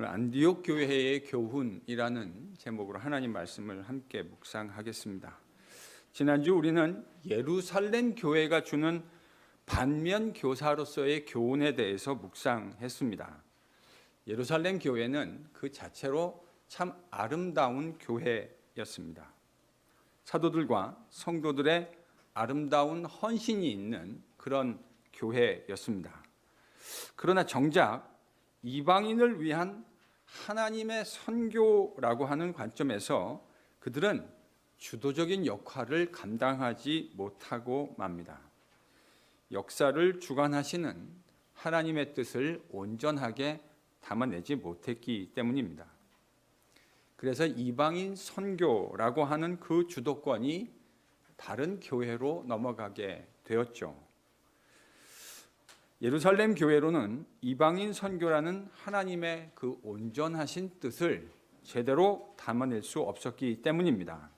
오늘 안디옥 교회의 교훈이라는 제목으로 하나님 말씀을 함께 묵상하겠습니다. 지난주 우리는 예루살렘 교회가 주는 반면 교사로서의 교훈에 대해서 묵상했습니다. 예루살렘 교회는 그 자체로 참 아름다운 교회였습니다. 사도들과 성도들의 아름다운 헌신이 있는 그런 교회였습니다. 그러나 정작 이방인을 위한 하나님의 선교라고 하는 관점에서 그들은 주도적인 역할을 감당하지 못하고 맙니다. 역사를 주관하시는 하나님의 뜻을 온전하게 담아내지 못했기 때문입니다. 그래서 이방인 선교라고 하는 그 주도권이 다른 교회로 넘어가게 되었죠. 예루살렘 교회로는 이방인 선교라는 하나님의 그 온전하신 뜻을 제대로 담아낼 수 없었기 때문입니다.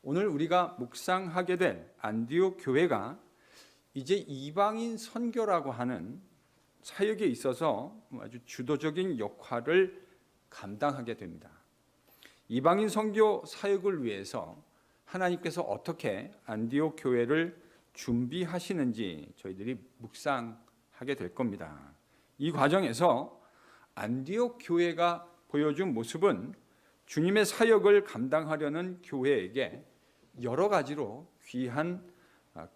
오늘 우리가 묵상하게 될 안디옥 교회가 이제 이방인 선교라고 하는 사역에 있어서 아주 주도적인 역할을 감당하게 됩니다. 이방인 선교 사역을 위해서 하나님께서 어떻게 안디옥 교회를 준비하시는지 저희들이 묵상하게 될 겁니다. 이 과정에서 안디옥 교회가 보여준 모습은 주님의 사역을 감당하려는 교회에게 여러 가지로 귀한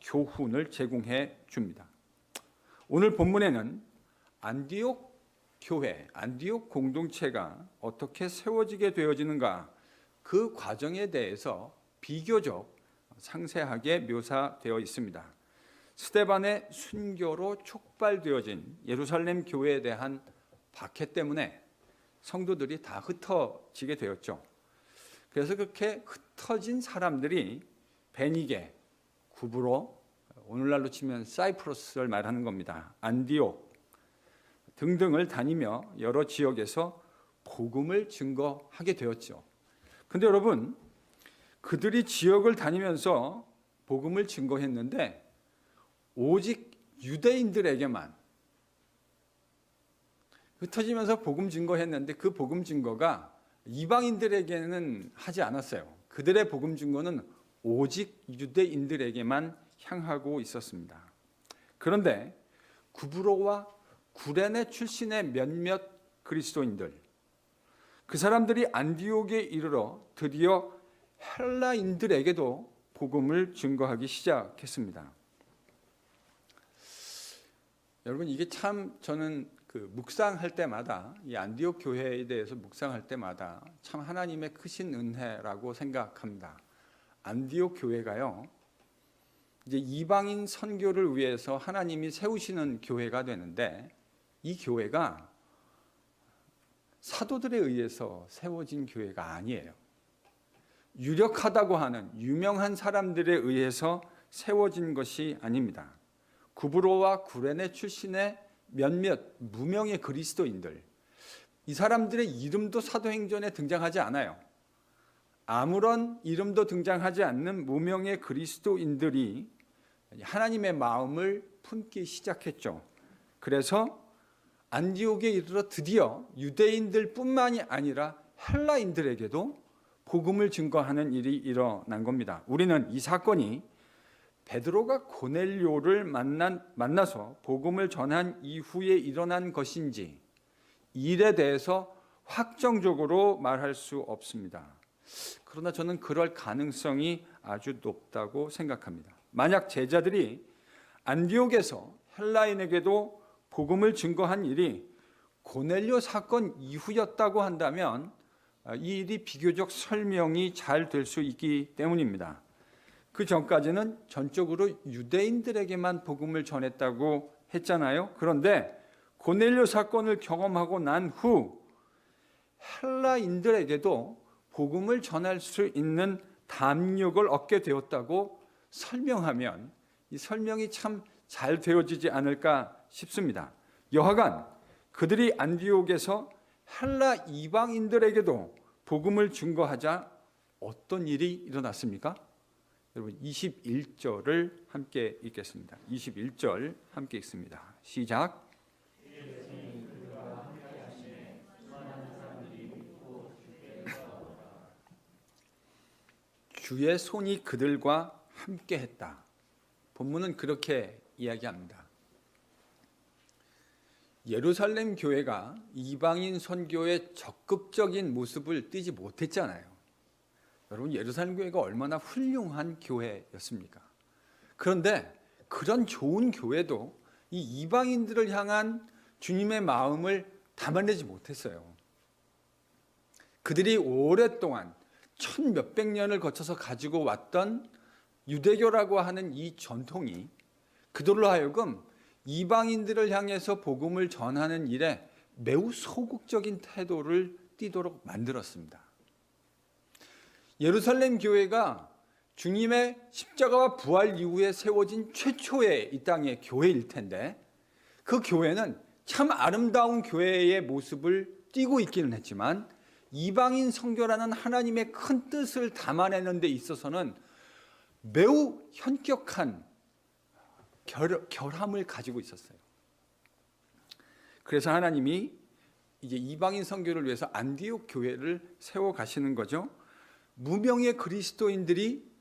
교훈을 제공해 줍니다. 오늘 본문에는 안디옥 교회, 안디옥 공동체가 어떻게 세워지게 되어지는가 그 과정에 대해서 비교적 상세하게 묘사되어 있습니다. 스데반의 순교로 촉발되어진 예루살렘 교회에 대한 박해 때문에 성도들이 다 흩어지게 되었죠. 그래서 그렇게 흩어진 사람들이 베니게, 구브로, 오늘날로 치면 사이프러스를 말하는 겁니다. 안디옥 등등을 다니며 여러 지역에서 복음을 증거하게 되었죠. 근데 여러분, 그들이 지역을 다니면서 복음을 증거했는데 오직 유대인들에게만 흩어지면서 복음 증거했는데 그 복음 증거가 이방인들에게는 하지 않았어요. 그들의 복음 증거는 오직 유대인들에게만 향하고 있었습니다. 그런데 구브로와 구레네 출신의 몇몇 그리스도인들, 그 사람들이 안디옥에 이르러 드디어 헬라인들에게도 복음을 증거하기 시작했습니다. 여러분, 이게 참 저는 묵상할 때마다 이 안디옥 교회에 대해서 묵상할 때마다 참 하나님의 크신 은혜라고 생각합니다. 안디옥 교회가요, 이제 이방인 선교를 위해서 하나님이 세우시는 교회가 되는데 이 교회가 사도들에 의해서 세워진 교회가 아니에요. 유력하다고 하는 유명한 사람들에 의해서 세워진 것이 아닙니다. 구브로와 구레네 출신의 몇몇 무명의 그리스도인들, 이 사람들의 이름도 사도행전에 등장하지 않아요. 아무런 이름도 등장하지 않는 무명의 그리스도인들이 하나님의 마음을 품기 시작했죠. 그래서 안디옥에 이르러 드디어 유대인들뿐만이 아니라 헬라인들에게도 복음을 증거하는 일이 일어난 겁니다. 우리는 이 사건이 베드로가 고넬료를 만나서 복음을 전한 이후에 일어난 것인지 일에 대해서 확정적으로 말할 수 없습니다. 그러나 저는 그럴 가능성이 아주 높다고 생각합니다. 만약 제자들이 안디옥에서 헬라인에게도 복음을 증거한 일이 고넬료 사건 이후였다고 한다면 이 일이 비교적 설명이 잘 될 수 있기 때문입니다. 그 전까지는 전적으로 유대인들에게만 복음을 전했다고 했잖아요. 그런데 고넬료 사건을 경험하고 난 후 헬라인들에게도 복음을 전할 수 있는 담력을 얻게 되었다고 설명하면 이 설명이 참 잘 되어지지 않을까 싶습니다. 여하간 그들이 안디옥에서 헬라 이방인들에게도 복음을 증거하자 어떤 일이 일어났습니까? 여러분 21절을 함께 읽겠습니다. 21절 함께 읽습니다. 시작. 주의 손이 그들과 함께했다. 본문은 그렇게 이야기합니다. 예루살렘 교회가 이방인 선교에 적극적인 모습을 띠지 못했잖아요. 여러분, 예루살렘 교회가 얼마나 훌륭한 교회였습니까? 그런데 그런 좋은 교회도 이 이방인들을 향한 주님의 마음을 담아내지 못했어요. 그들이 오랫동안 1000몇백 년을 거쳐서 가지고 왔던 유대교라고 하는 이 전통이 그들로 하여금 이방인들을 향해서 복음을 전하는 일에 매우 소극적인 태도를 띠도록 만들었습니다. 예루살렘 교회가 주님의 십자가와 부활 이후에 세워진 최초의 이 땅의 교회일 텐데, 그 교회는 참 아름다운 교회의 모습을 띠고 있기는 했지만 이방인 선교라는 하나님의 큰 뜻을 담아내는 데 있어서는 매우 현격한 결함을 가지고 있었어요. 그래서 하나님이 이제 이방인 선교를 위해서 안디옥 교회를 세워 가시는 거죠. 무명의 그리스도인들이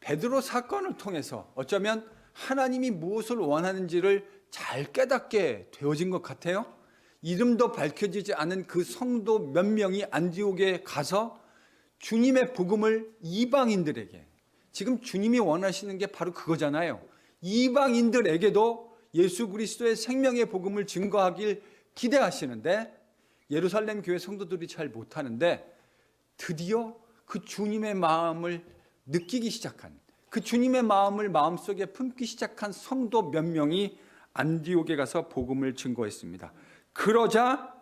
베드로 사건을 통해서 어쩌면 하나님이 무엇을 원하는지를 잘 깨닫게 되어진 것 같아요. 이름도 밝혀지지 않은 그 성도 몇 명이 안디옥에 가서 주님의 복음을 이방인들에게, 지금 주님이 원하시는 게 바로 그거잖아요. 이방인들에게도 예수 그리스도의 생명의 복음을 증거하길 기대하시는데 예루살렘 교회 성도들이 잘 못하는데, 드디어 그 주님의 마음을 느끼기 시작한, 그 주님의 마음을 마음속에 품기 시작한 성도 몇 명이 안디옥에 가서 복음을 증거했습니다. 그러자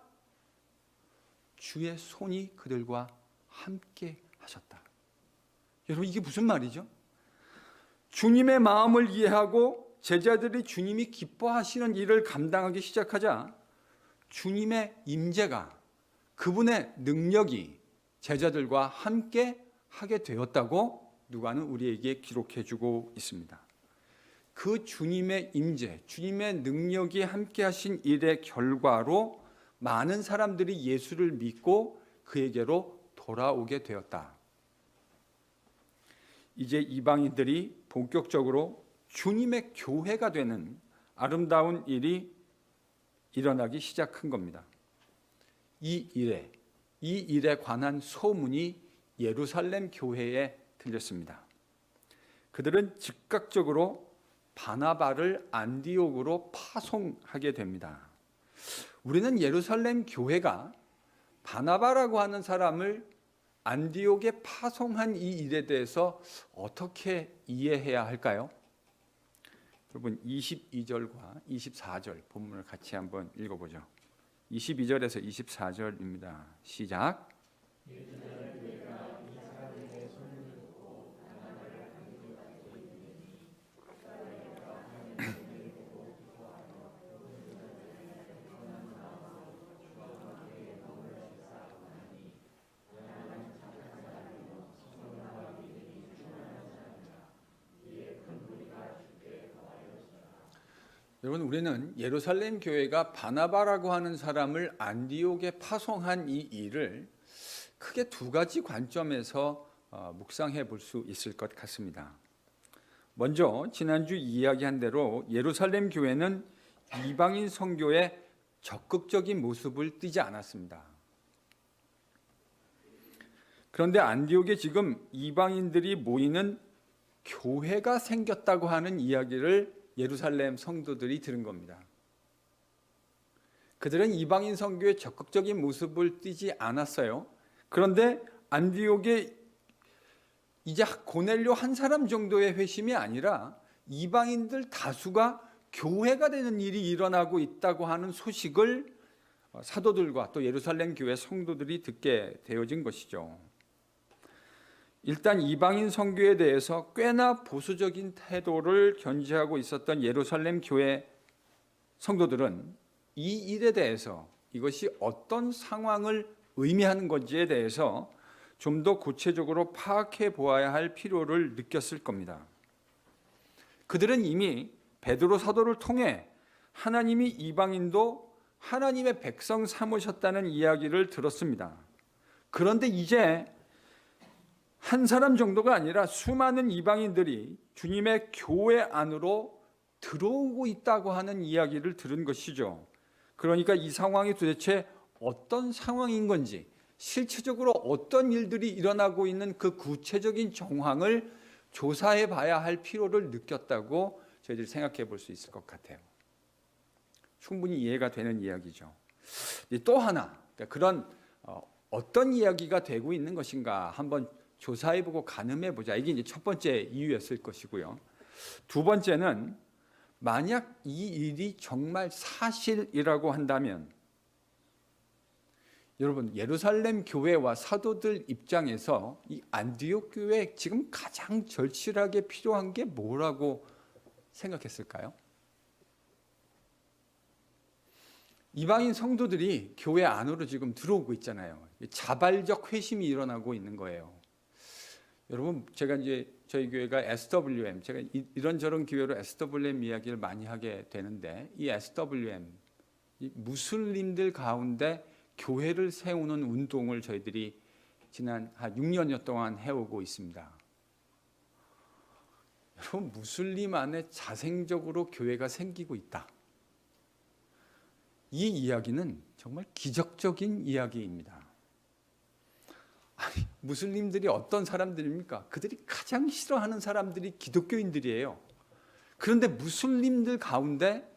주의 손이 그들과 함께 하셨다. 여러분, 이게 무슨 말이죠? 주님의 마음을 이해하고 제자들이 주님이 기뻐하시는 일을 감당하기 시작하자 주님의 임재가, 그분의 능력이 제자들과 함께 하게 되었다고 누가는 우리에게 기록해주고 있습니다. 그 주님의 임재, 주님의 능력이 함께 하신 일의 결과로 많은 사람들이 예수를 믿고 그에게로 돌아오게 되었다. 이제 이방인들이 본격적으로 주님의 교회가 되는 아름다운 일이 일어나기 시작한 겁니다. 이 일에 관한 소문이 예루살렘 교회에 들렸습니다. 그들은 즉각적으로 바나바를 안디옥으로 파송하게 됩니다. 우리는 예루살렘 교회가 바나바라고 하는 사람을 안디옥에 파송한 이 일에 대해서 어떻게 이해해야 할까요? 여러분, 22절과 24절 본문을 같이 한번 읽어보죠. 22절에서 24절입니다. 시작. 여러분, 우리는 예루살렘 교회가 바나바라고 하는 사람을 안디옥에 파송한 이 일을 크게 두 가지 관점에서 묵상해 볼 수 있을 것 같습니다. 먼저 지난주 이야기한 대로 예루살렘 교회는 이방인 선교에 적극적인 모습을 띠지 않았습니다. 그런데 안디옥에 지금 이방인들이 모이는 교회가 생겼다고 하는 이야기를 예루살렘 성도들이 들은 겁니다. 그들은 이방인 선교에 적극적인 모습을 띠지 않았어요. 그런데 안디옥에 이제 고넬료 한 사람 정도의 회심이 아니라 이방인들 다수가 교회가 되는 일이 일어나고 있다고 하는 소식을 사도들과 또 예루살렘 교회 성도들이 듣게 되어진 것이죠. 일단 이방인 선교에 대해서 꽤나 보수적인 태도를 견지하고 있었던 예루살렘 교회 성도들은 이 일에 대해서, 이것이 어떤 상황을 의미하는 건지에 대해서 좀 더 구체적으로 파악해 보아야 할 필요를 느꼈을 겁니다. 그들은 이미 베드로 사도를 통해 하나님이 이방인도 하나님의 백성 삼으셨다는 이야기를 들었습니다. 그런데 이제 한 사람 정도가 아니라 수많은 이방인들이 주님의 교회 안으로 들어오고 있다고 하는 이야기를 들은 것이죠. 그러니까 이 상황이 도대체 어떤 상황인 건지, 실체적으로 어떤 일들이 일어나고 있는 그 구체적인 정황을 조사해 봐야 할 필요를 느꼈다고 저희들이 생각해 볼 수 있을 것 같아요. 충분히 이해가 되는 이야기죠. 또 하나, 그런 어떤 이야기가 되고 있는 것인가 한번 조사해 보고 가늠해 보자. 이게 이제 첫 번째 이유였을 것이고요. 두 번째는 만약 이 일이 정말 사실이라고 한다면 여러분, 예루살렘 교회와 사도들 입장에서 이 안디옥 교회에 지금 가장 절실하게 필요한 게 뭐라고 생각했을까요? 이방인 성도들이 교회 안으로 지금 들어오고 있잖아요. 자발적 회심이 일어나고 있는 거예요. 여러분, 제가 이제 저희 교회가 SWM, 제가 이런저런 기회로 SWM 이야기를 많이 하게 되는데, 이 SWM, 이 무슬림들 가운데 교회를 세우는 운동을 저희들이 지난 한 6년여 동안 해오고 있습니다. 여러분, 무슬림 안에 자생적으로 교회가 생기고 있다. 이 이야기는 정말 기적적인 이야기입니다. 아니, 무슬림들이 어떤 사람들입니까? 그들이 가장 싫어하는 사람들이 기독교인들이에요. 그런데 무슬림들 가운데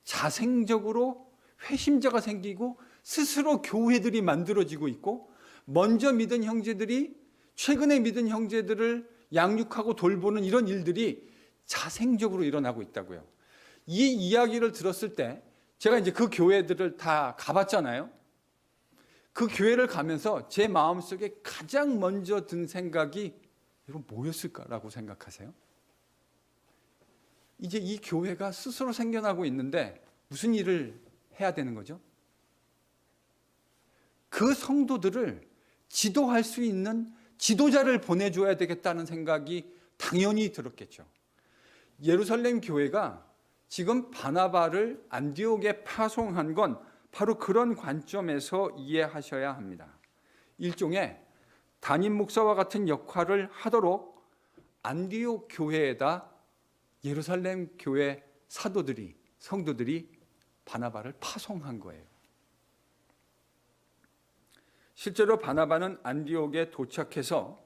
자생적으로 회심자가 생기고 스스로 교회들이 만들어지고 있고, 먼저 믿은 형제들이 최근에 믿은 형제들을 양육하고 돌보는 이런 일들이 자생적으로 일어나고 있다고요. 이 이야기를 들었을 때 제가 이제 그 교회들을 다 가봤잖아요. 그 교회를 가면서 제 마음속에 가장 먼저 든 생각이 이건 뭐였을까라고 생각하세요? 이제 이 교회가 스스로 생겨나고 있는데 무슨 일을 해야 되는 거죠? 그 성도들을 지도할 수 있는 지도자를 보내줘야 되겠다는 생각이 당연히 들었겠죠. 예루살렘 교회가 지금 바나바를 안디옥에 파송한 건 바로 그런 관점에서 이해하셔야 합니다. 일종의 담임 목사와 같은 역할을 하도록 안디옥 교회에다 예루살렘 교회 사도들이, 성도들이 바나바를 파송한 거예요. 실제로 바나바는 안디옥에 도착해서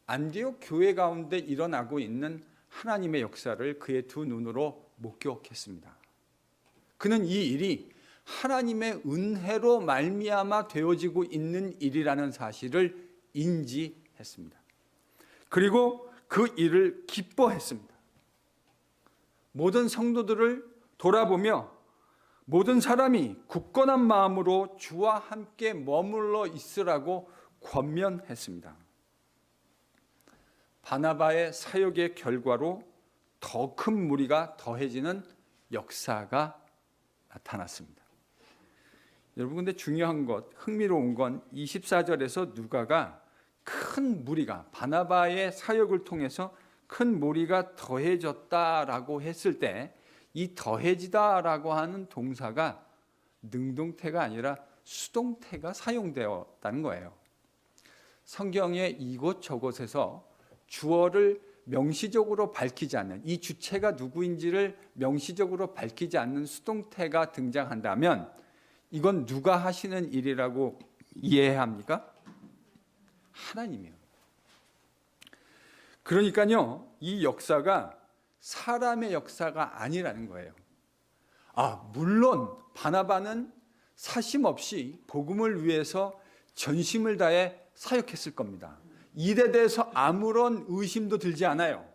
안디옥 교회 가운데 일어나고 있는 하나님의 역사를 그의 두 눈으로 목격했습니다. 그는 이 일이 하나님의 은혜로 말미암아 되어지고 있는 일이라는 사실을 인지했습니다. 그리고 그 일을 기뻐했습니다. 모든 성도들을 돌아보며 모든 사람이 굳건한 마음으로 주와 함께 머물러 있으라고 권면했습니다. 바나바의 사역의 결과로 더 큰 무리가 더해지는 역사가 나타났습니다. 여러분, 근데 중요한 것, 흥미로운 건 24절에서 누가가 큰 무리가, 바나바의 사역을 통해서 큰 무리가 더해졌다라고 했을 때 이 더해지다라고 하는 동사가 능동태가 아니라 수동태가 사용되었다는 거예요. 성경의 이곳저곳에서 주어를 명시적으로 밝히지 않는, 이 주체가 누구인지를 명시적으로 밝히지 않는 수동태가 등장한다면 이건 누가 하시는 일이라고 이해해야 합니까? 하나님이요. 그러니까요, 이 역사가 사람의 역사가 아니라는 거예요. 물론 바나바는 사심 없이 복음을 위해서 전심을 다해 사역했을 겁니다. 일에 대해서 아무런 의심도 들지 않아요.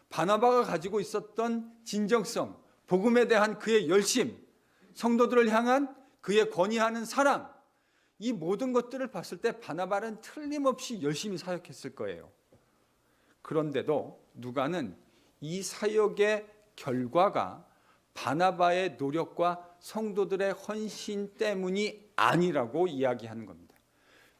바나바가 가지고 있었던 진정성, 복음에 대한 그의 열심, 성도들을 향한 그의 권위하는 사랑, 이 모든 것들을 봤을 때 바나바는 틀림없이 열심히 사역했을 거예요. 그런데도 누가는 이 사역의 결과가 바나바의 노력과 성도들의 헌신 때문이 아니라고 이야기하는 겁니다.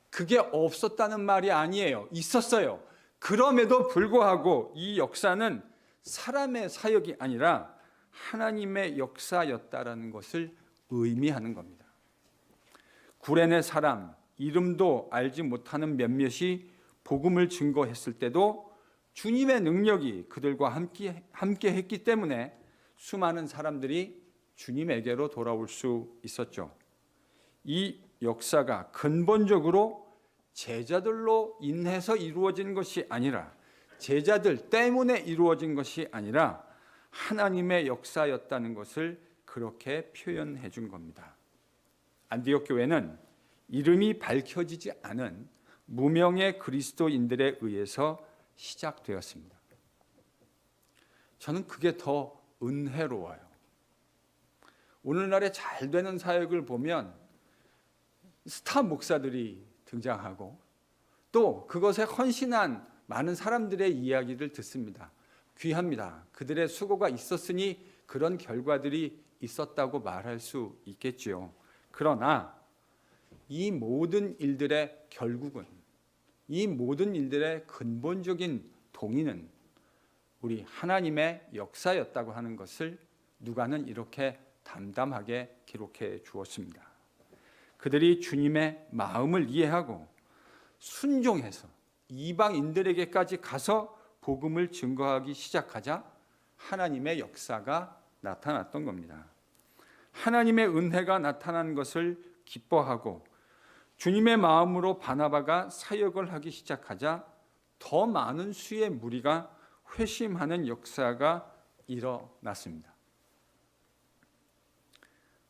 그게 없었다는 말이 아니에요. 있었어요. 그럼에도 불구하고 이 역사는 사람의 사역이 아니라 하나님의 역사였다라는 것을 의미하는 겁니다. 구레네 사람, 이름도 알지 못하는 몇몇이 복음을 증거했을 때도 주님의 능력이 그들과 함께 했기 때문에 수많은 사람들이 주님에게로 돌아올 수 있었죠. 이 역사가 근본적으로 제자들로 인해서 이루어진 것이 아니라, 제자들 때문에 이루어진 것이 아니라 하나님의 역사였다는 것을 그렇게 표현해 준 겁니다. 안디옥 교회는 이름이 밝혀지지 않은 무명의 그리스도인들에 의해서 시작되었습니다. 저는 그게 더 은혜로워요. 오늘날의 잘 되는 사역을 보면 스타 목사들이 등장하고 또 그것에 헌신한 많은 사람들의 이야기를 듣습니다. 귀합니다. 그들의 수고가 있었으니 그런 결과들이 있었다고 말할 수 있겠지요. 그러나 이 모든 일들의 결국은, 이 모든 일들의 근본적인 동의는 우리 하나님의 역사였다고 하는 것을 누가는 이렇게 담담하게 기록해 주었습니다. 그들이 주님의 마음을 이해하고 순종해서 이방인들에게까지 가서 복음을 증거하기 시작하자 하나님의 역사가 나타났던 겁니다. 하나님의 은혜가 나타난 것을 기뻐하고 주님의 마음으로 바나바가 사역을 하기 시작하자 더 많은 수의 무리가 회심하는 역사가 일어났습니다.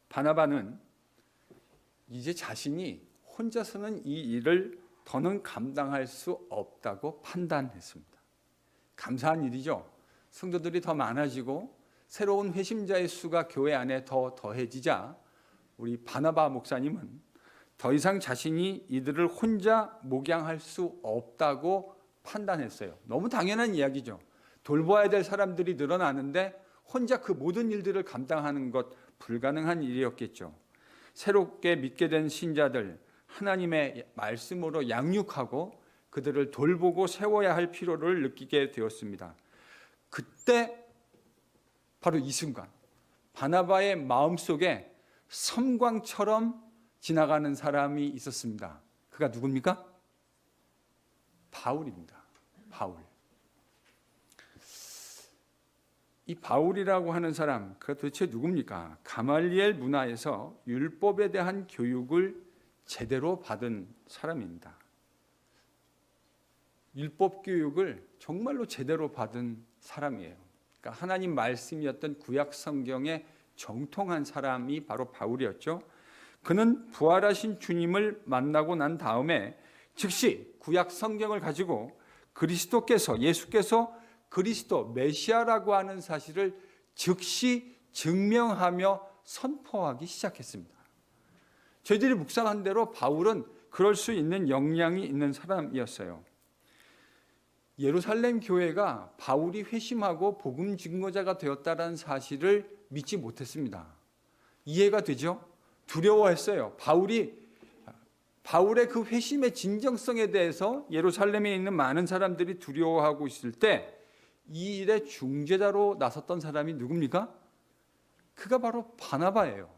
바나바는 이제 자신이 혼자서는 이 일을 더는 감당할 수 없다고 판단했습니다. 감사한 일이죠. 성도들이 더 많아지고 새로운 회심자의 수가 교회 안에 더 더해지자 우리 바나바 목사님은 더 이상 자신이 이들을 혼자 목양할 수 없다고 판단했어요. 너무 당연한 이야기죠. 돌봐야 될 사람들이 늘어나는데 혼자 그 모든 일들을 감당하는 것 불가능한 일이었겠죠. 새롭게 믿게 된 신자들 하나님의 말씀으로 양육하고 그들을 돌보고 세워야 할 필요를 느끼게 되었습니다. 그때 바로 이 순간 바나바의 마음속에 섬광처럼 지나가는 사람이 있었습니다. 그가 누굽니까? 바울입니다. 바울. 이 바울이라고 하는 사람, 그가 도대체 누굽니까? 가말리엘 문화에서 율법에 대한 교육을 제대로 받은 사람입니다. 율법 교육을 정말로 제대로 받은 사람이에요. 그러니까 하나님 말씀이었던 구약 성경에 정통한 사람이 바로 바울이었죠. 그는 부활하신 주님을 만나고 난 다음에 즉시 구약 성경을 가지고 예수께서 그리스도 메시아라고 하는 사실을 즉시 증명하며 선포하기 시작했습니다. 저희들이 묵상한 대로 바울은 그럴 수 있는 역량이 있는 사람이었어요. 예루살렘 교회가 바울이 회심하고 복음 증거자가 되었다는 사실을 믿지 못했습니다. 이해가 되죠? 두려워했어요. 바울의 그 회심의 진정성에 대해서 예루살렘에 있는 많은 사람들이 두려워하고 있을 때 이 일의 중재자로 나섰던 사람이 누굽니까? 그가 바로 바나바예요.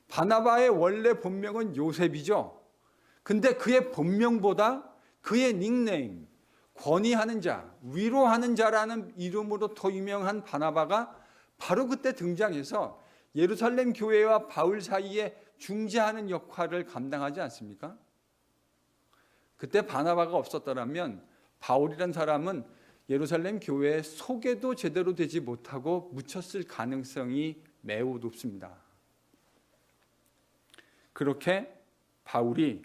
바나바의 원래 본명은 요셉이죠. 근데 그의 본명보다 그의 닉네임, 권위하는 자, 위로하는 자라는 이름으로 더 유명한 바나바가 바로 그때 등장해서 예루살렘 교회와 바울 사이에 중재하는 역할을 감당하지 않습니까? 그때 바나바가 없었더라면 바울이란 사람은 예루살렘 교회에 소개도 제대로 되지 못하고 묻혔을 가능성이 매우 높습니다. 그렇게 바울이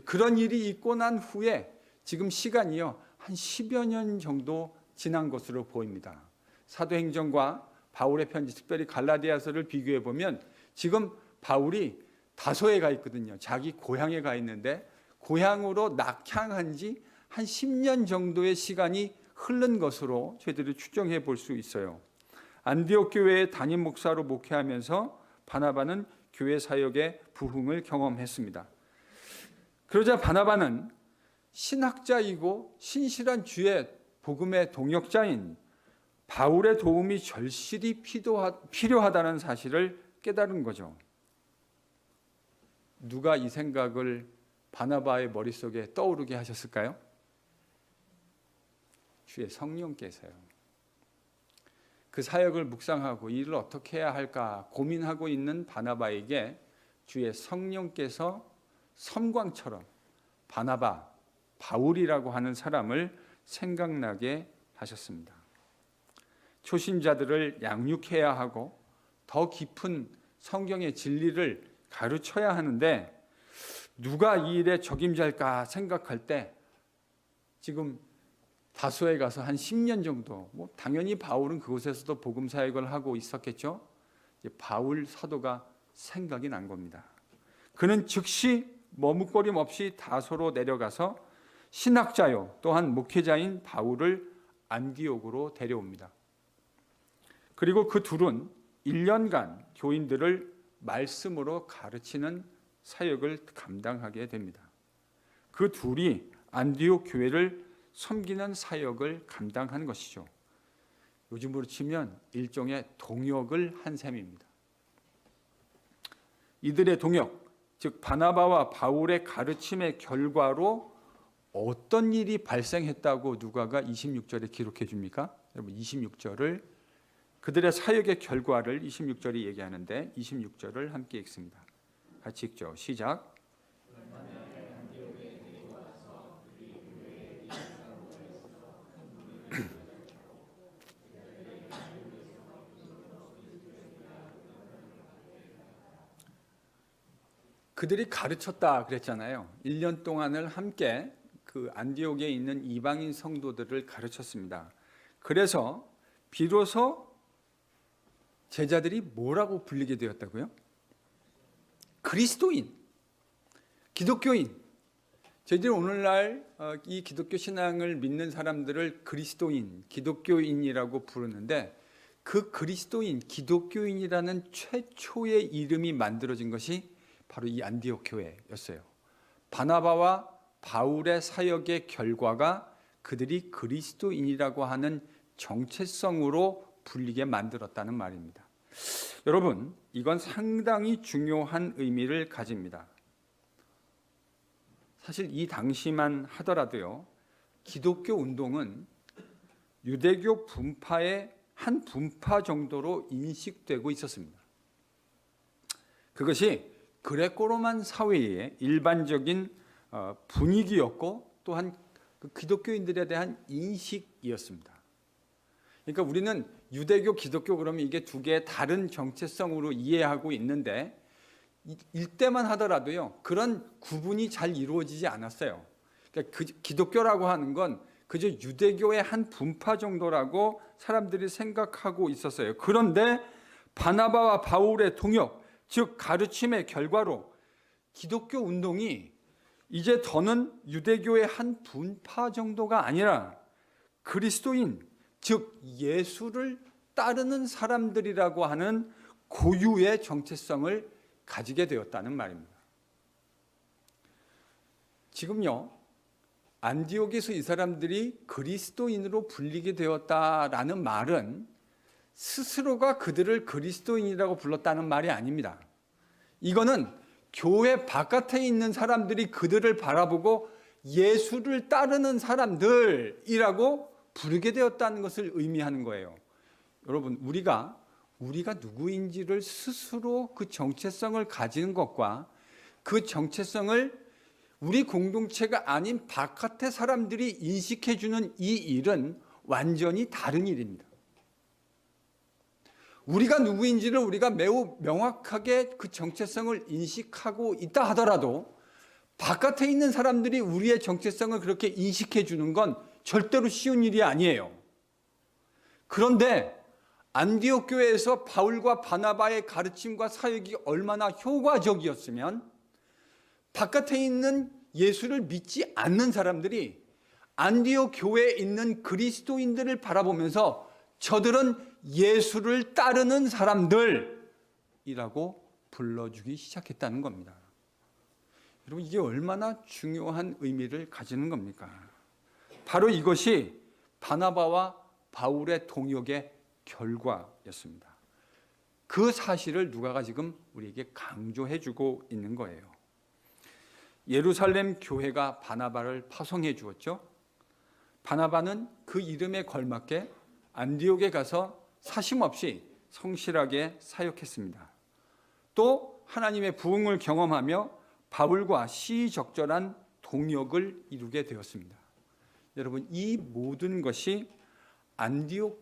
그런 일이 있고 난 후에 지금 시간이요 한 10여 년 정도 지난 것으로 보입니다. 사도행전과 바울의 편지, 특별히 갈라디아서를 비교해 보면 지금 바울이 다소에 가 있거든요. 자기 고향에 가 있는데 고향으로 낙향한 지 한 10년 정도의 시간이 흐른 것으로 저희들이 추정해 볼 수 있어요. 안디옥 교회의 담임 목사로 목회하면서 바나바는 교회 사역의 부흥을 경험했습니다. 그러자 바나바는 신학자이고 신실한 주의 복음의 동역자인 바울의 도움이 절실히 필요하다는 사실을 깨달은 거죠. 누가 이 생각을 바나바의 머릿속에 떠오르게 하셨을까요? 주의 성령께서요. 그 사역을 묵상하고 일을 어떻게 해야 할까 고민하고 있는 바나바에게 주의 성령께서 섬광처럼 바나바, 바울이라고 하는 사람을 생각나게 하셨습니다. 초신자들을 양육해야 하고 더 깊은 성경의 진리를 가르쳐야 하는데 누가 이 일의 적임자일까 생각할 때 지금 다소에 가서 한 10년 정도, 당연히 바울은 그곳에서도 복음 사역을 하고 있었겠죠. 바울 사도가 생각이 난 겁니다. 그는 즉시 머뭇거림 없이 다소로 내려가서 신학자요 또한 목회자인 바울을 안디옥으로 데려옵니다. 그리고 그 둘은 1년간 교인들을 말씀으로 가르치는 사역을 감당하게 됩니다. 그 둘이 안디옥 교회를 섬기는 사역을 감당한 것이죠. 요즘으로 치면 일종의 동역을 한 셈입니다. 이들의 동역, 즉 바나바와 바울의 가르침의 결과로 어떤 일이 발생했다고 누가가 26절에 기록해 줍니까? 여러분 26절을 그들의 사역의 결과를 26절이 얘기하는데 26절을 함께 읽습니다. 같이 읽죠. 시작. 그들이 가르쳤다 그랬잖아요. 1년 동안을 함께 그 안디옥에 있는 이방인 성도들을 가르쳤습니다. 그래서 비로소 제자들이 뭐라고 불리게 되었다고요? 그리스도인, 기독교인. 저희들이 오늘날 이 기독교 신앙을 믿는 사람들을 그리스도인, 기독교인이라고 부르는데 그 그리스도인, 기독교인이라는 최초의 이름이 만들어진 것이 바로 이 안디옥 교회였어요. 바나바와 바울의 사역의 결과가 그들이 그리스도인이라고 하는 정체성으로 불리게 만들었다는 말입니다. 여러분, 이건 상당히 중요한 의미를 가집니다. 사실 이 당시만 하더라도요, 기독교 운동은 유대교 분파의 한 분파 정도로 인식되고 있었습니다. 그것이 그레코로만 사회의 일반적인 분위기였고 또한 그 기독교인들에 대한 인식이었습니다. 그러니까 우리는 유대교, 기독교 그러면 이게 두 개의 다른 정체성으로 이해하고 있는데 일때만 하더라도요 그런 구분이 잘 이루어지지 않았어요. 그러니까 기독교라고 하는 건 그저 유대교의 한 분파 정도라고 사람들이 생각하고 있었어요. 그런데 바나바와 바울의 동역, 즉 가르침의 결과로 기독교 운동이 이제 더는 유대교의 한 분파 정도가 아니라 그리스도인, 즉 예수를 따르는 사람들이라고 하는 고유의 정체성을 가지게 되었다는 말입니다. 지금요, 안디옥에서 이 사람들이 그리스도인으로 불리게 되었다라는 말은 스스로가 그들을 그리스도인이라고 불렀다는 말이 아닙니다. 이거는 교회 바깥에 있는 사람들이 그들을 바라보고 예수를 따르는 사람들이라고 부르게 되었다는 것을 의미하는 거예요. 여러분, 우리가 누구인지를 스스로 그 정체성을 가지는 것과 그 정체성을 우리 공동체가 아닌 바깥의 사람들이 인식해주는 이 일은 완전히 다른 일입니다. 우리가 누구인지를 우리가 매우 명확하게 그 정체성을 인식하고 있다 하더라도 바깥에 있는 사람들이 우리의 정체성을 그렇게 인식해 주는 건 절대로 쉬운 일이 아니에요. 그런데 안디옥 교회에서 바울과 바나바의 가르침과 사역이 얼마나 효과적이었으면 바깥에 있는 예수를 믿지 않는 사람들이 안디옥 교회에 있는 그리스도인들을 바라보면서 저들은 예수를 따르는 사람들이라고 불러주기 시작했다는 겁니다. 여러분, 이게 얼마나 중요한 의미를 가지는 겁니까? 바로 이것이 바나바와 바울의 동역의 결과였습니다. 그 사실을 누가가 지금 우리에게 강조해주고 있는 거예요. 예루살렘 교회가 바나바를 파송해 주었죠. 바나바는 그 이름에 걸맞게 안디옥에 가서 사심없이 성실하게 사역했습니다. 또 하나님의 부흥을 경험하며 바울과 시의적절한 동역을 이루게 되었습니다. 여러분, 이 모든 것이 안디옥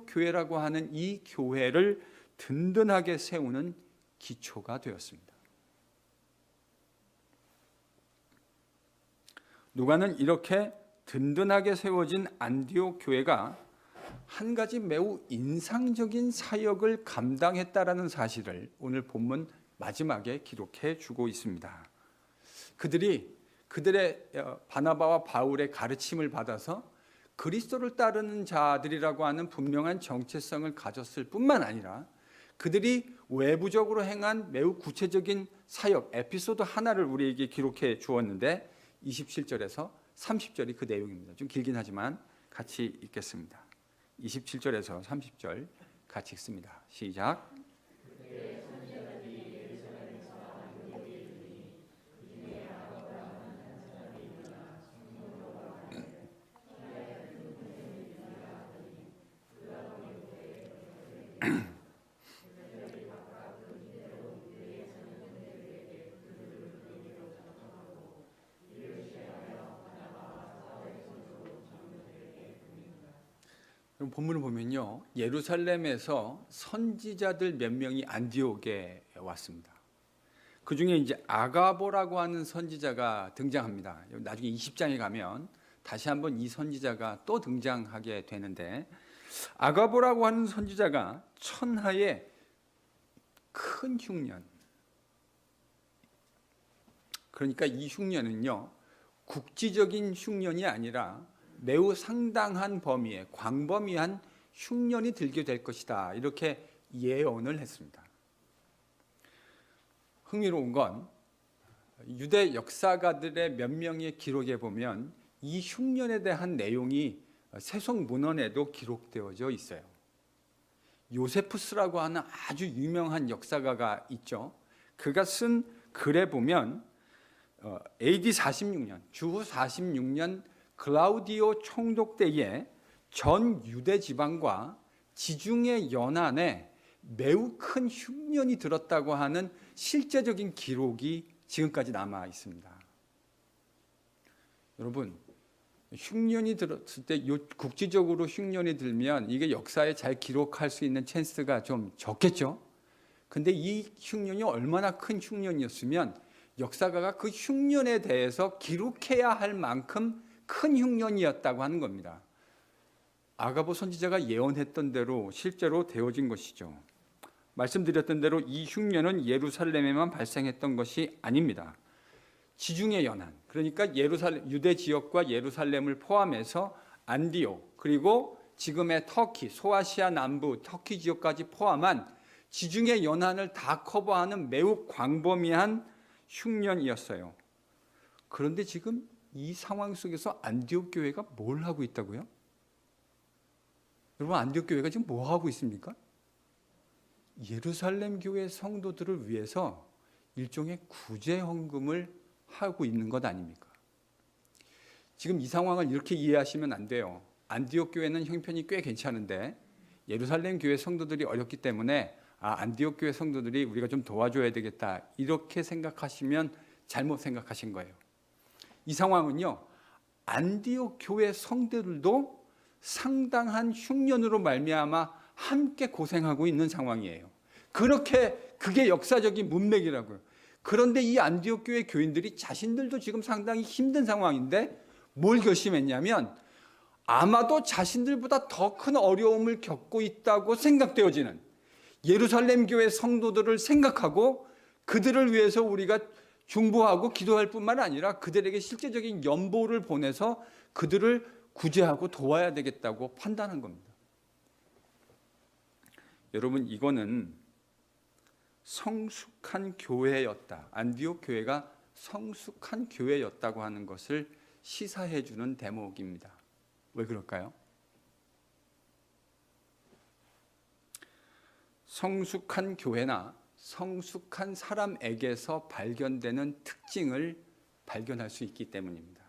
교회라고 하는 이 교회를 든든하게 세우는 기초가 되었습니다. 누가는 이렇게 든든하게 세워진 안디옥 교회가 한 가지 매우 인상적인 사역을 감당했다라는 사실을 오늘 본문 마지막에 기록해 주고 있습니다. 그들의 바나바와 바울의 가르침을 받아서 그리스도를 따르는 자들이라고 하는 분명한 정체성을 가졌을 뿐만 아니라 그들이 외부적으로 행한 매우 구체적인 사역 에피소드 하나를 우리에게 기록해 주었는데 27절에서 30절이 그 내용입니다. 좀 길긴 하지만 같이 읽겠습니다. 27절에서 30절 같이 읽습니다. 시작. 본문을 보면요, 예루살렘에서 선지자들 몇 명이 안디옥에 왔습니다. 그 중에 이제 아가보라고 하는 선지자가 등장합니다. 나중에 20장에 가면 다시 한번 이 선지자가 또 등장하게 되는데, 아가보라고 하는 선지자가 천하의 큰 흉년, 그러니까 이 흉년은요 국지적인 흉년이 아니라 매우 상당한 범위의 광범위한 흉년이 들게 될 것이다, 이렇게 예언을 했습니다. 흥미로운 건 유대 역사가들의 몇 명의 기록에 보면 이 흉년에 대한 내용이 세속 문헌에도 기록되어져 있어요. 요세푸스라고 하는 아주 유명한 역사가가 있죠. 그가 쓴 글에 보면 AD 46년, 주후 46년 클라우디오 총독 때에 전 유대 지방과 지중해 연안에 매우 큰 흉년이 들었다고 하는 실제적인 기록이 지금까지 남아 있습니다. 여러분, 흉년이 들었을 때 국지적으로 흉년이 들면 이게 역사에 잘 기록할 수 있는 찬스가 좀 적겠죠. 근데 이 흉년이 얼마나 큰 흉년이었으면 역사가가 그 흉년에 대해서 기록해야 할 만큼 큰 흉년이었다고 하는 겁니다. 아가보 선지자가 예언했던 대로 실제로 되어진 것이죠. 말씀드렸던 대로 이 흉년은 예루살렘에만 발생했던 것이 아닙니다. 지중해 연안, 그러니까 유대 지역과 예루살렘을 포함해서 안디옥, 그리고 지금의 터키, 소아시아 남부 터키 지역까지 포함한 지중해 연안을 다 커버하는 매우 광범위한 흉년이었어요. 그런데 지금 이 상황 속에서 안디옥 교회가 뭘 하고 있다고요? 여러분, 안디옥 교회가 지금 뭐 하고 있습니까? 예루살렘 교회 성도들을 위해서 일종의 구제 헌금을 하고 있는 것 아닙니까? 지금 이 상황을 이렇게 이해하시면 안 돼요. 안디옥 교회는 형편이 꽤 괜찮은데 예루살렘 교회 성도들이 어렵기 때문에 안디옥 교회 성도들이 우리가 좀 도와줘야 되겠다, 이렇게 생각하시면 잘못 생각하신 거예요. 이 상황은요, 안디옥 교회 성도들도 상당한 흉년으로 말미암아 함께 고생하고 있는 상황이에요. 그게 역사적인 문맥이라고요. 그런데 이 안디옥 교회 교인들이 자신들도 지금 상당히 힘든 상황인데 뭘 결심했냐면 아마도 자신들보다 더 큰 어려움을 겪고 있다고 생각되어지는 예루살렘 교회 성도들을 생각하고 그들을 위해서 우리가 중보하고 기도할 뿐만 아니라 그들에게 실제적인 연보를 보내서 그들을 구제하고 도와야 되겠다고 판단한 겁니다. 여러분, 이거는 성숙한 교회였다, 안디옥 교회가 성숙한 교회였다고 하는 것을 시사해 주는 대목입니다. 왜 그럴까요? 성숙한 교회나 성숙한 사람에게서 발견되는 특징을 발견할 수 있기 때문입니다.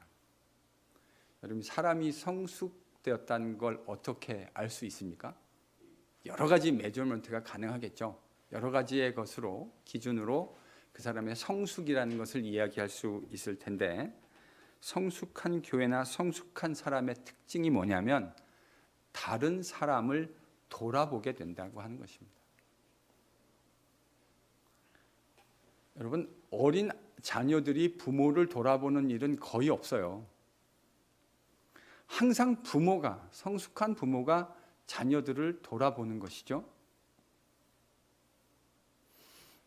여러분, 사람이 성숙되었다는 걸 어떻게 알 수 있습니까? 여러 가지 메저먼트가 가능하겠죠. 여러 가지의 것으로 기준으로 그 사람의 성숙이라는 것을 이야기할 수 있을 텐데, 성숙한 교회나 성숙한 사람의 특징이 뭐냐면 다른 사람을 돌아보게 된다고 하는 것입니다. 여러분, 어린 자녀들이 부모를 돌아보는 일은 거의 없어요. 항상 부모가, 성숙한 부모가 자녀들을 돌아보는 것이죠.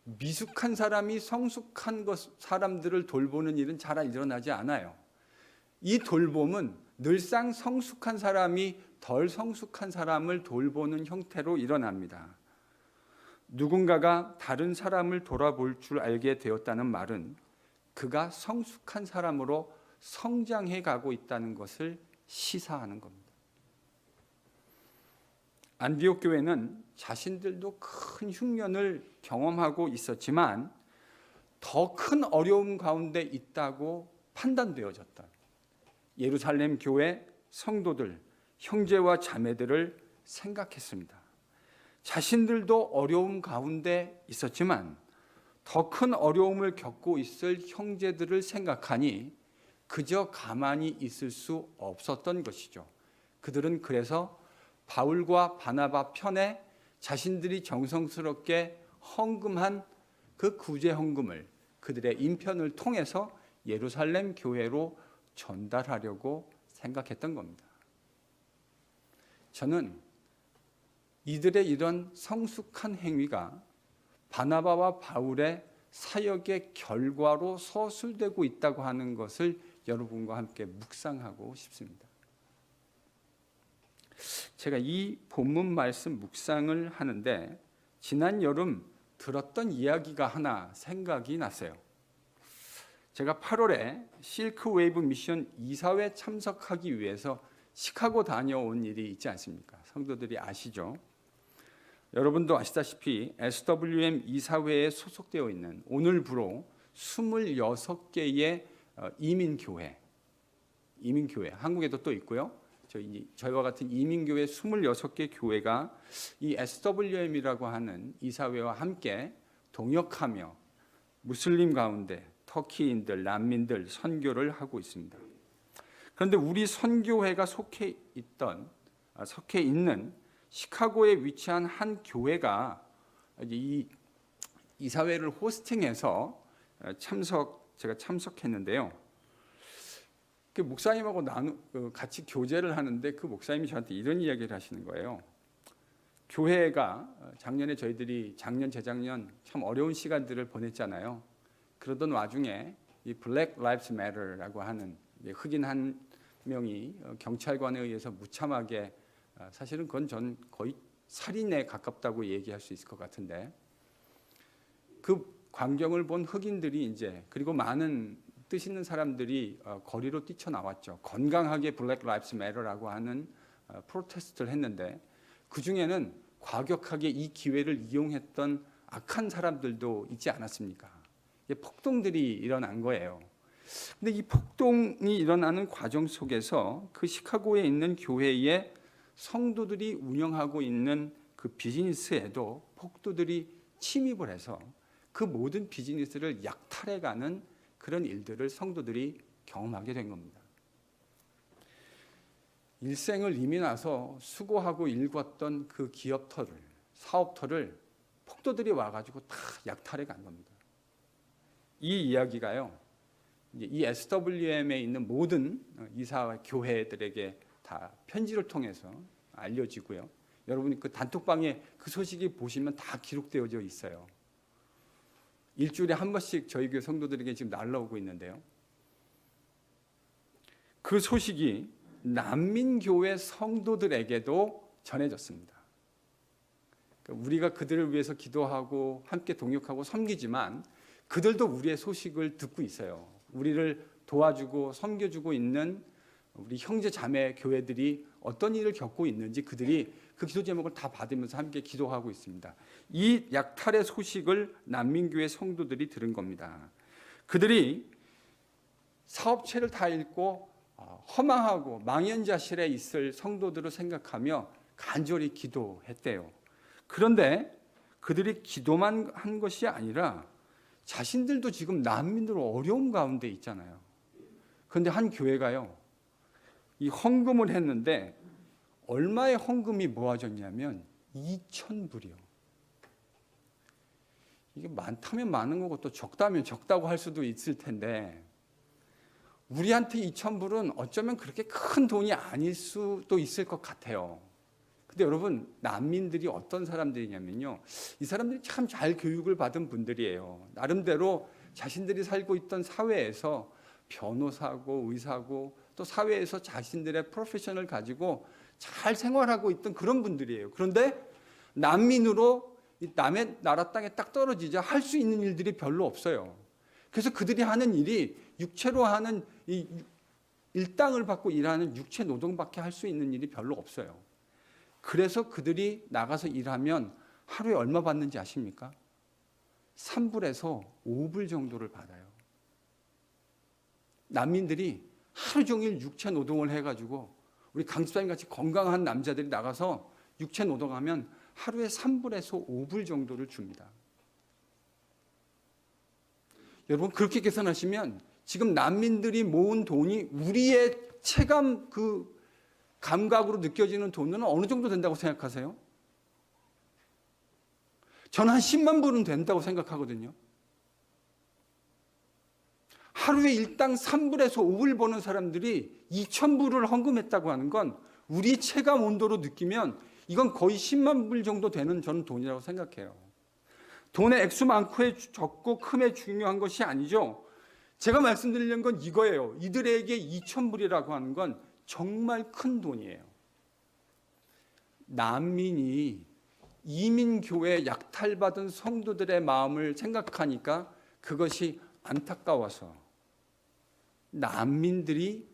미숙한 사람이 성숙한 사람들을 돌보는 일은 잘 일어나지 않아요. 이 돌봄은 늘상 성숙한 사람이 덜 성숙한 사람을 돌보는 형태로 일어납니다. 누군가가 다른 사람을 돌아볼 줄 알게 되었다는 말은 그가 성숙한 사람으로 성장해 가고 있다는 것을 시사하는 겁니다. 안디옥 교회는 자신들도 큰 흉년을 경험하고 있었지만 더 큰 어려움 가운데 있다고 판단되어졌다. 예루살렘 교회 성도들, 형제와 자매들을 생각했습니다. 자신들도 어려움 가운데 있었지만 더 큰 어려움을 겪고 있을 형제들을 생각하니 그저 가만히 있을 수 없었던 것이죠. 그들은 그래서 바울과 바나바 편에 자신들이 정성스럽게 헌금한 그 구제 헌금을 그들의 인편을 통해서 예루살렘 교회로 전달하려고 생각했던 겁니다. 저는 이들의 이런 성숙한 행위가 바나바와 바울의 사역의 결과로 서술되고 있다고 하는 것을 여러분과 함께 묵상하고 싶습니다. 제가 이 본문 말씀 묵상을 하는데 지난 여름 들었던 이야기가 하나 생각이 났어요. 제가 8월에 실크 웨이브 미션 이사회 참석하기 위해서 시카고 다녀온 일이 있지 않습니까? 성도들이 아시죠? 여러분도 아시다시피 SWM 이사회에 소속되어 있는 오늘부로 26개의 이민교회, 한국에도 또 있고요. 저희와 같은 이민교회 26개 교회가 이 SWM이라고 하는 이사회와 함께 동역하며 무슬림 가운데 터키인들, 난민들 선교를 하고 있습니다. 그런데 우리 선교회가 속해 있는 시카고에 위치한 한 교회가 이 이사회를 호스팅해서 제가 참석했는데요. 그 목사님하고 같이 교제를 하는데 그 목사님이 저한테 이런 이야기를 하시는 거예요. 교회가 작년에 저희들이 작년, 재작년 참 어려운 시간들을 보냈잖아요. 그러던 와중에 이 블랙 라이브스 매터라고 하는 흑인 한 명이 경찰관에 의해서 무참하게, 사실은 그건 전 거의 살인에 가깝다고 얘기할 수 있을 것 같은데, 그 광경을 본 흑인들이 이제, 그리고 많은 뜻 있는 사람들이 거리로 뛰쳐나왔죠. 건강하게 블랙 라이브스 매터라고 하는 프로테스트를 했는데 그 중에는 과격하게 이 기회를 이용했던 악한 사람들도 있지 않았습니까? 폭동들이 일어난 거예요. 근데 이 폭동이 일어나는 과정 속에서 그 시카고에 있는 교회의 성도들이 운영하고 있는 그 비즈니스에도 폭도들이 침입을 해서 그 모든 비즈니스를 약탈해가는 그런 일들을 성도들이 경험하게 된 겁니다. 일생을 이미 나서 수고하고 일궜던 그 기업터를, 사업터를 폭도들이 와가지고 다 약탈해 간 겁니다. 이 이야기가요, 이 SWM에 있는 모든 이사 교회들에게 다 편지를 통해서 알려지고요. 여러분이 그 단톡방에 그 소식이 보시면 다 기록되어져 있어요. 일주일에 한 번씩 저희 교회 성도들에게 지금 날라오고 있는데요. 그 소식이 난민교회 성도들에게도 전해졌습니다. 우리가 그들을 위해서 기도하고 함께 동역하고 섬기지만 그들도 우리의 소식을 듣고 있어요. 우리를 도와주고 섬겨주고 있는 우리 형제 자매 교회들이 어떤 일을 겪고 있는지 그들이 그 기도 제목을 다 받으면서 함께 기도하고 있습니다. 이 약탈의 소식을 난민교회 성도들이 들은 겁니다. 그들이 사업체를 다 잃고 허망하고 망연자실에 있을 성도들을 생각하며 간절히 기도했대요. 그런데 그들이 기도만 한 것이 아니라 자신들도 지금 난민으로 어려움 가운데 있잖아요. 그런데 한 교회가요, 이 헌금을 했는데 얼마의 헌금이 모아졌냐면 2,000불이요. 이게 많다면 많은 거고 또 적다면 적다고 할 수도 있을 텐데, 우리한테 2,000불은 어쩌면 그렇게 큰 돈이 아닐 수도 있을 것 같아요. 근데 여러분, 난민들이 어떤 사람들이냐면요, 이 사람들이 참 잘 교육을 받은 분들이에요. 나름대로 자신들이 살고 있던 사회에서 변호사고 의사고 또 사회에서 자신들의 프로페셔널을 가지고 잘 생활하고 있던 그런 분들이에요. 그런데 난민으로 남의 나라 땅에 딱 떨어지자 할 수 있는 일들이 별로 없어요. 그래서 그들이 하는 일이 육체로 하는 이 일당을 받고 일하는 육체 노동밖에 할 수 있는 일이 별로 없어요. 그래서 그들이 나가서 일하면 하루에 얼마 받는지 아십니까? 3불에서 5불 정도를 받아요. 난민들이 하루 종일 육체 노동을 해가지고, 우리 강 집사님 같이 건강한 남자들이 나가서 육체 노동하면 하루에 3불에서 5불 정도를 줍니다. 여러분, 그렇게 계산하시면 지금 난민들이 모은 돈이 우리의 체감 감각으로 느껴지는 돈은 어느 정도 된다고 생각하세요? 저는 한 10만 불은 된다고 생각하거든요. 하루에 일당 3불에서 5불 버는 사람들이 2,000불을 헌금했다고 하는 건 우리 체감 온도로 느끼면 이건 거의 10만 불 정도 되는 저는 돈이라고 생각해요. 돈의 액수 많고 적고 큼에 중요한 것이 아니죠. 제가 말씀드리는 건 이거예요. 이들에게 2,000불이라고 하는 건 정말 큰 돈이에요. 난민이 이민교회 약탈받은 성도들의 마음을 생각하니까 그것이 안타까워서 난민들이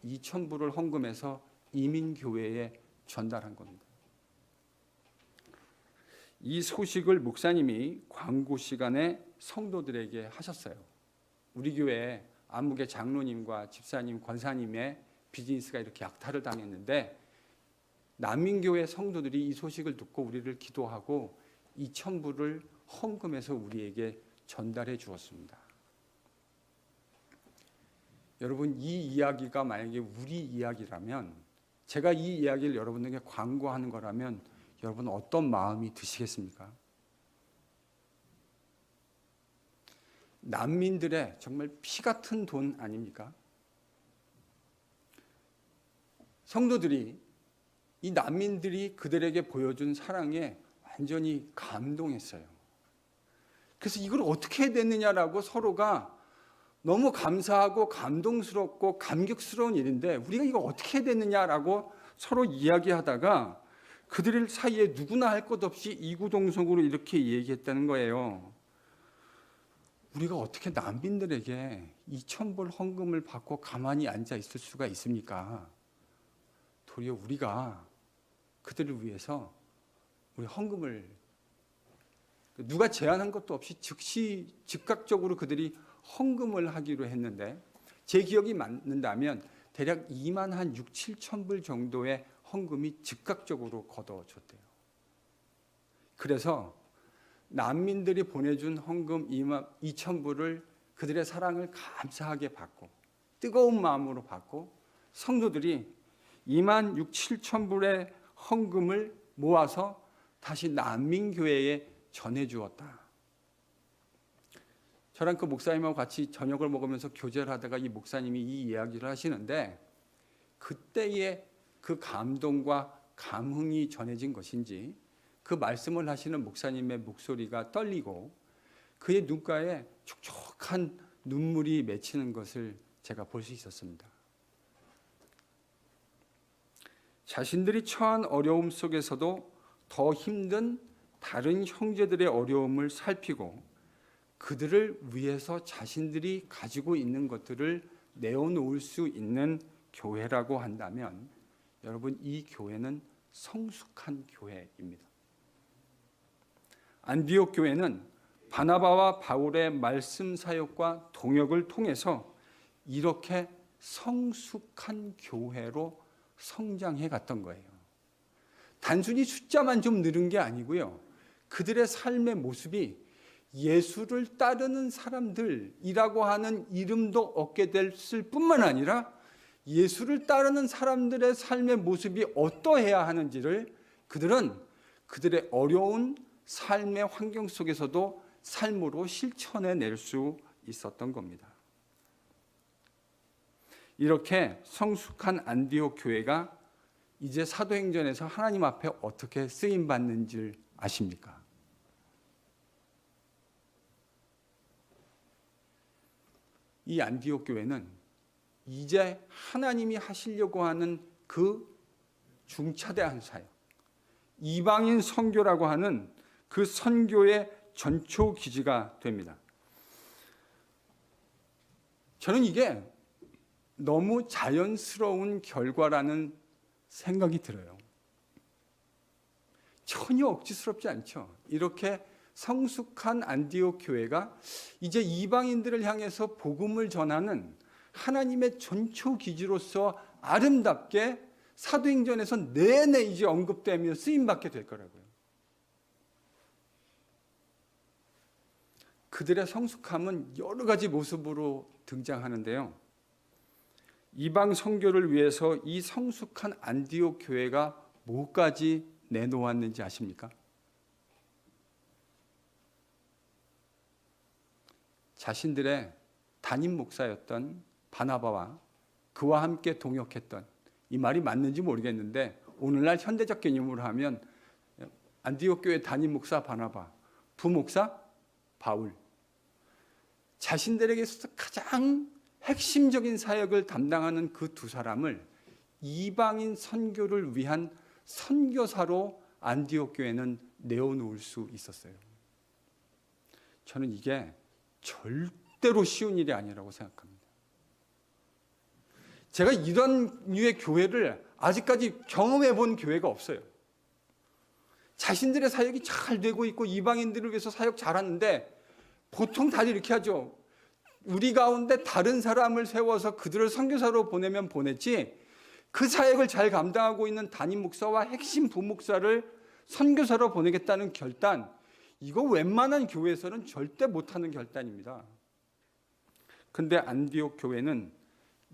2,000불을 헌금해서 이민교회에 전달한 겁니다. 이 소식을 목사님이 광고 시간에 성도들에게 하셨어요. 우리 교회 안목의 장로님과 집사님, 권사님의 비즈니스가 이렇게 약탈을 당했는데 난민교회 성도들이 이 소식을 듣고 우리를 기도하고 2,000불을 헌금해서 우리에게 전달해 주었습니다. 여러분, 이 이야기가 만약에 우리 이야기라면, 제가 이 이야기를 여러분에게 광고하는 거라면 여러분 어떤 마음이 드시겠습니까? 난민들의 정말 피 같은 돈 아닙니까? 성도들이, 이 난민들이 그들에게 보여준 사랑에 완전히 감동했어요. 그래서 이걸 어떻게 해야 되느냐라고 서로가 너무 감사하고 감동스럽고 감격스러운 일인데 우리가 이거 어떻게 해야 되느냐라고 서로 이야기하다가 그들 사이에 누구나 할 것 없이 이구동성으로 이렇게 얘기했다는 거예요. 우리가 어떻게 난민들에게 2,000불 헌금을 받고 가만히 앉아 있을 수가 있습니까? 도리어 우리가 그들을 위해서 우리 헌금을, 누가 제안한 것도 없이 즉각적으로 그들이 헌금을 하기로 했는데, 제 기억이 맞는다면 대략 2만 한 6, 7천 불 정도의 헌금이 즉각적으로 걷어졌대요. 그래서 난민들이 보내준 헌금 2,000불을 그들의 사랑을 감사하게 받고 뜨거운 마음으로 받고 성도들이 2만 6, 7천 불의 헌금을 모아서 다시 난민교회에 전해주었다. 저랑 그 목사님하고 같이 저녁을 먹으면서 교제를 하다가 이 목사님이 이 이야기를 하시는데, 그때의 그 감동과 감흥이 전해진 것인지 그 말씀을 하시는 목사님의 목소리가 떨리고 그의 눈가에 촉촉한 눈물이 맺히는 것을 제가 볼 수 있었습니다. 자신들이 처한 어려움 속에서도 더 힘든 다른 형제들의 어려움을 살피고 그들을 위해서 자신들이 가지고 있는 것들을 내어놓을 수 있는 교회라고 한다면 여러분, 이 교회는 성숙한 교회입니다. 안디옥 교회는 바나바와 바울의 말씀 사역과 동역을 통해서 이렇게 성숙한 교회로 성장해 갔던 거예요. 단순히 숫자만 좀 늘은 게 아니고요. 그들의 삶의 모습이 예수를 따르는 사람들이라고 하는 이름도 얻게 됐을 뿐만 아니라 예수를 따르는 사람들의 삶의 모습이 어떠해야 하는지를 그들은 그들의 어려운 삶의 환경 속에서도 삶으로 실천해 낼 수 있었던 겁니다. 이렇게 성숙한 안디옥 교회가 이제 사도행전에서 하나님 앞에 어떻게 쓰임 받는지 아십니까? 이 안디옥 교회는 이제 하나님이 하시려고 하는 그 중차대한 사역, 이방인 선교라고 하는 그 선교의 전초 기지가 됩니다. 저는 이게 너무 자연스러운 결과라는 생각이 들어요. 전혀 억지스럽지 않죠. 이렇게 성숙한 안디옥 교회가 이제 이방인들을 향해서 복음을 전하는 하나님의 전초 기지로서 아름답게 사도행전에서 내내 이제 언급되며 쓰임받게 될 거라고요. 그들의 성숙함은 여러 가지 모습으로 등장하는데요. 이방 선교를 위해서 이 성숙한 안디옥 교회가 뭐까지 내놓았는지 아십니까? 자신들의 담임 목사였던 바나바와 그와 함께 동역했던, 이 말이 맞는지 모르겠는데 오늘날 현대적 개념으로 하면 안디옥 교회 담임 목사 바나바, 부목사 바울, 자신들에게서 가장 핵심적인 사역을 담당하는 그 두 사람을 이방인 선교를 위한 선교사로 안디옥 교회는 내어놓을 수 있었어요. 저는 이게 절대로 쉬운 일이 아니라고 생각합니다. 제가 이런 류의 교회를 아직까지 경험해 본 교회가 없어요. 자신들의 사역이 잘 되고 있고 이방인들을 위해서 사역 잘하는데 보통 다들 이렇게 하죠. 우리 가운데 다른 사람을 세워서 그들을 선교사로 보내면 보냈지, 그 사역을 잘 감당하고 있는 담임 목사와 핵심 부목사를 선교사로 보내겠다는 결단, 이거 웬만한 교회에서는 절대 못하는 결단입니다. 근데 안디옥 교회는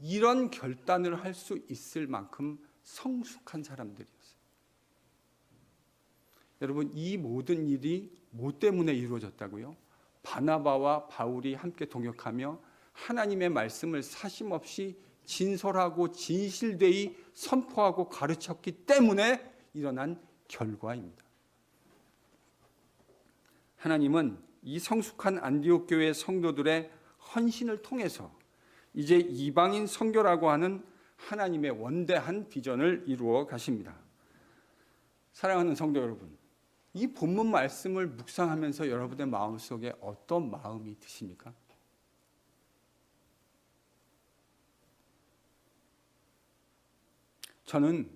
이런 결단을 할 수 있을 만큼 성숙한 사람들이었어요. 여러분, 이 모든 일이 뭐 때문에 이루어졌다고요? 바나바와 바울이 함께 동역하며 하나님의 말씀을 사심없이 진솔하고 진실되이 선포하고 가르쳤기 때문에 일어난 결과입니다. 하나님은 이 성숙한 안디옥 교회 성도들의 헌신을 통해서 이제 이방인 선교라고 하는 하나님의 원대한 비전을 이루어 가십니다. 사랑하는 성도 여러분, 이 본문 말씀을 묵상하면서 여러분의 마음속에 어떤 마음이 드십니까? 저는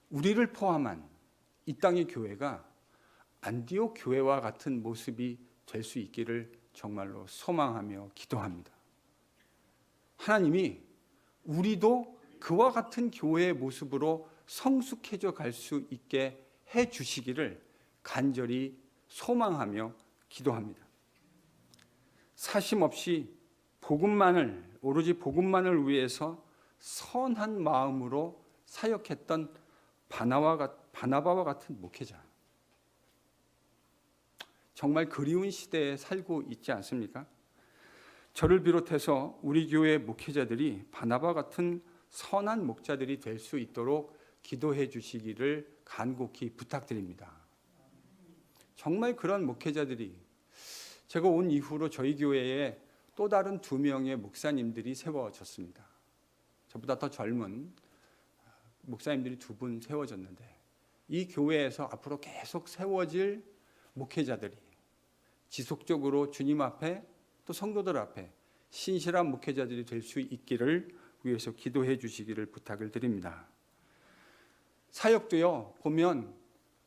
우리를 포함한 이 땅의 교회가 안디옥 교회와 같은 모습이 될 수 있기를 정말로 소망하며 기도합니다. 하나님이 우리도 그와 같은 교회의 모습으로 성숙해져 갈 수 있게 해 주시기를 간절히 소망하며 기도합니다. 사심 없이 오로지 복음만을 위해서 선한 마음으로 사역했던 바나바와 같은 목회자, 정말 그리운 시대에 살고 있지 않습니까? 저를 비롯해서 우리 교회 목회자들이 바나바 같은 선한 목자들이 될 수 있도록 기도해 주시기를 간곡히 부탁드립니다. 정말 그런 목회자들이, 제가 온 이후로 저희 교회에 또 다른 2명의 목사님들이 세워졌습니다. 저보다 더 젊은 목사님들이 2분 세워졌는데, 이 교회에서 앞으로 계속 세워질 목회자들이 지속적으로 주님 앞에 또 성도들 앞에 신실한 목회자들이 될 수 있기를 위해서 기도해 주시기를 부탁을 드립니다. 사역도요, 보면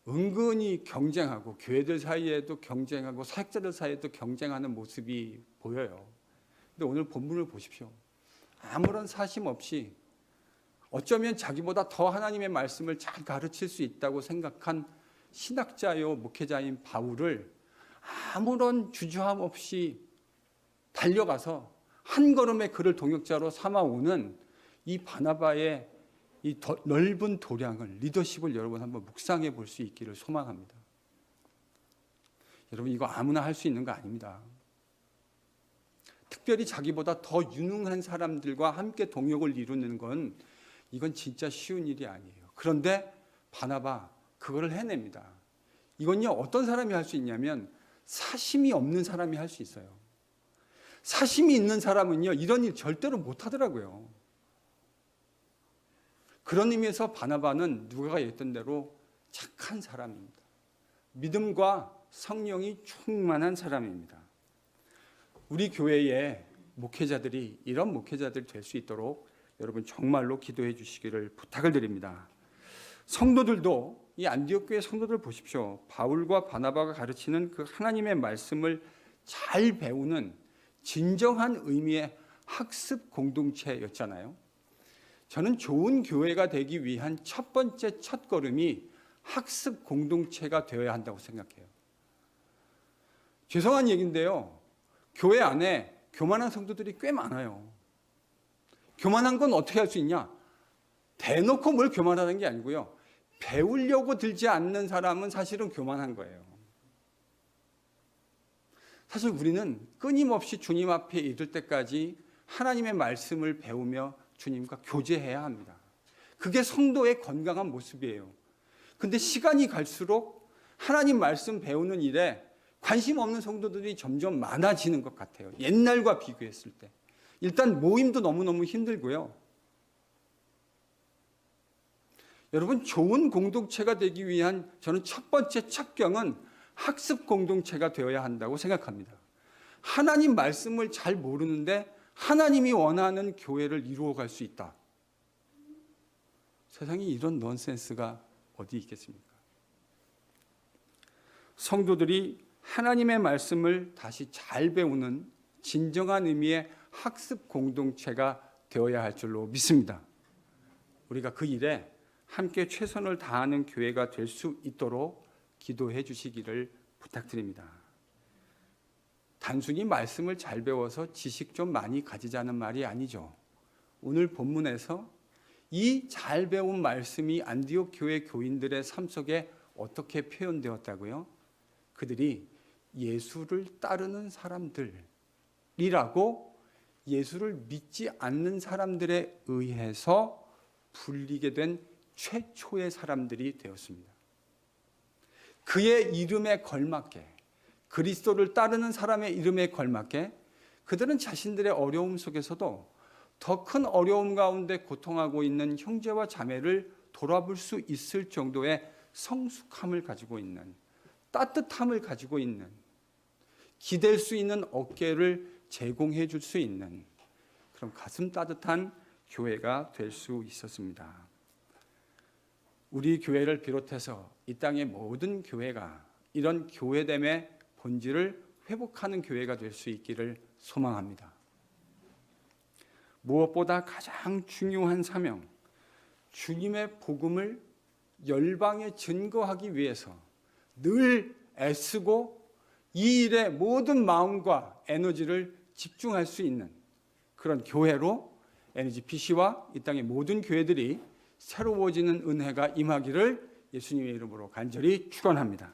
은근히 경쟁하고 교회들 사이에도 경쟁하고 사역자들 사이에도 경쟁하는 모습이 보여요. 근데 오늘 본문을 보십시오. 아무런 사심 없이 어쩌면 자기보다 더 하나님의 말씀을 잘 가르칠 수 있다고 생각한 신학자요 목회자인 바울을 아무런 주저함 없이 달려가서 한 걸음에 그를 동역자로 삼아오는 이 바나바의 이 넓은 도량을, 리더십을 여러분 한번 묵상해 볼 수 있기를 소망합니다. 여러분, 이거 아무나 할 수 있는 거 아닙니다. 특별히 자기보다 더 유능한 사람들과 함께 동역을 이루는 건 이건 진짜 쉬운 일이 아니에요. 그런데 바나바 그거를 해냅니다. 이건요, 어떤 사람이 할 수 있냐면 사심이 없는 사람이 할 수 있어요. 사심이 있는 사람은요, 이런 일 절대로 못 하더라고요. 그런 의미에서 바나바는 누가가 얘기했던 대로 착한 사람입니다. 믿음과 성령이 충만한 사람입니다. 우리 교회의 목회자들이 이런 목회자들이 될 수 있도록 여러분 정말로 기도해 주시기를 부탁을 드립니다. 성도들도, 이 안디옥 교회 성도들 보십시오. 바울과 바나바가 가르치는 그 하나님의 말씀을 잘 배우는 진정한 의미의 학습 공동체였잖아요. 저는 좋은 교회가 되기 위한 첫 번째 첫걸음이 학습 공동체가 되어야 한다고 생각해요. 죄송한 얘기인데요, 교회 안에 교만한 성도들이 꽤 많아요. 교만한 건 어떻게 할 수 있냐? 대놓고 뭘 교만하는 게 아니고요, 배우려고 들지 않는 사람은 사실은 교만한 거예요. 사실 우리는 끊임없이 주님 앞에 이를 때까지 하나님의 말씀을 배우며 주님과 교제해야 합니다. 그게 성도의 건강한 모습이에요. 근데 시간이 갈수록 하나님 말씀 배우는 일에 관심 없는 성도들이 점점 많아지는 것 같아요. 옛날과 비교했을 때. 일단 모임도 너무너무 힘들고요. 여러분, 좋은 공동체가 되기 위한 저는 첫 번째 첩경은 학습 공동체가 되어야 한다고 생각합니다. 하나님 말씀을 잘 모르는데 하나님이 원하는 교회를 이루어갈 수 있다. 세상에 이런 넌센스가 어디 있겠습니까? 성도들이 하나님의 말씀을 다시 잘 배우는 진정한 의미의 학습 공동체가 되어야 할 줄로 믿습니다. 우리가 그 일에 함께 최선을 다하는 교회가 될 수 있도록 기도해 주시기를 부탁드립니다. 단순히 말씀을 잘 배워서 지식 좀 많이 가지자는 말이 아니죠. 오늘 본문에서 이 잘 배운 말씀이 안디옥 교회 교인들의 삶 속에 어떻게 표현되었다고요? 그들이 예수를 따르는 사람들이라고 예수를 믿지 않는 사람들에 의해서 불리게 된 최초의 사람들이 되었습니다. 그의 이름에 걸맞게, 그리스도를 따르는 사람의 이름에 걸맞게 그들은 자신들의 어려움 속에서도 더 큰 어려움 가운데 고통하고 있는 형제와 자매를 돌아볼 수 있을 정도의 성숙함을 가지고 있는, 따뜻함을 가지고 있는, 기댈 수 있는 어깨를 제공해 줄 수 있는 그런 가슴 따뜻한 교회가 될 수 있었습니다. 우리 교회를 비롯해서 이 땅의 모든 교회가 이런 교회됨의 본질을 회복하는 교회가 될 수 있기를 소망합니다. 무엇보다 가장 중요한 사명, 주님의 복음을 열방에 증거하기 위해서 늘 애쓰고 이 일에 모든 마음과 에너지를 집중할 수 있는 그런 교회로 NGPC와 이 땅의 모든 교회들이 새로워지는 은혜가 임하기를 예수님의 이름으로 간절히 축원합니다.